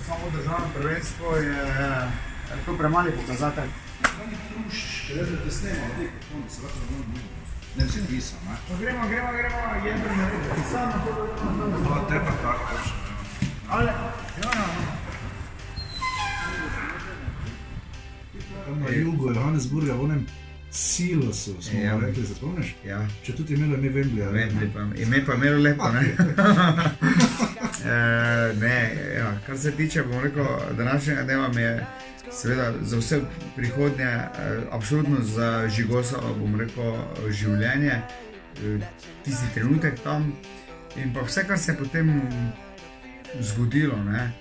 samo državno prvenstvo je to premali pokazatelj. Da snemo, ne vsi pisam, Gremo, jedno narediti. Samo to te pa tako točno. Ale, Tam na jugu Johannesburga, v onem silosu smo rekli, se spomniš? Ja. Če tudi imelo ime Wembley. Ime pa imelo lepo, ne? Kar se tiče, bom rekel, današnjega dneva mi je seveda za vse prihodnje absolutno zažigosalo, bom rekel, življenje, tisti trenutek tam in pa vse, kar se je potem zgodilo, ne?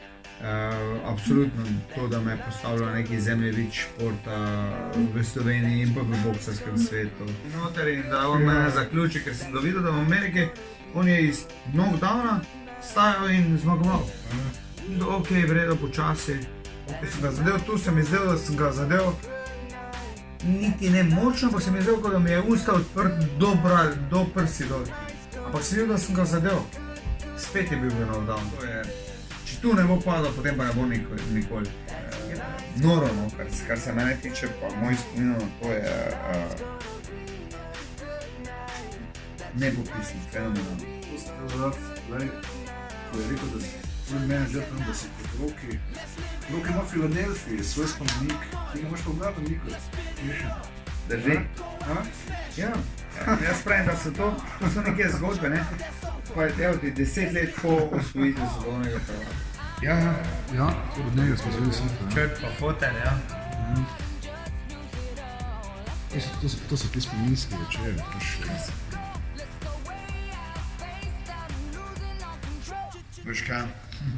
Absolutno to, da me je postavilo na neki zemljevid športa v Sloveniji in pa v boksarskem svetu. Noter in da on me zaključi, ker sem ga videl, da v Ameriki on je iz knockdowna stajal in zmagoval. Ok, vredo počasi. Ko sem ga zadev, tu se mi zdelo, da sem ga zadev niti ne močno, pa se mi zdelo, da mi je usta odprt do prsi dol. Ampak sem videl, da sem ga zadev. Spet je bil v knockdown. Če tu ne bo padal, potem pa ne bo nikoli. Noro, no, kar se mene tiče, pa moj spomin na to je nepopisno, fenomenalno. To sem te vrati, ko je rekel, da si tvoj menedžer tam, da si kot Roki. Roki ima v Filadelfiji svoj spomenik, ti ga imaš pa v Gradovniku. Drži? Ja. Jaz pravim, da so to so neke zgodbe, ne? Pa je ti 10 let po osvojitvi svetovnega prvaka. Ja, od njega smo zveli super. črt pa fotelj, ja. To so ti spominski večeri. Veš kaj?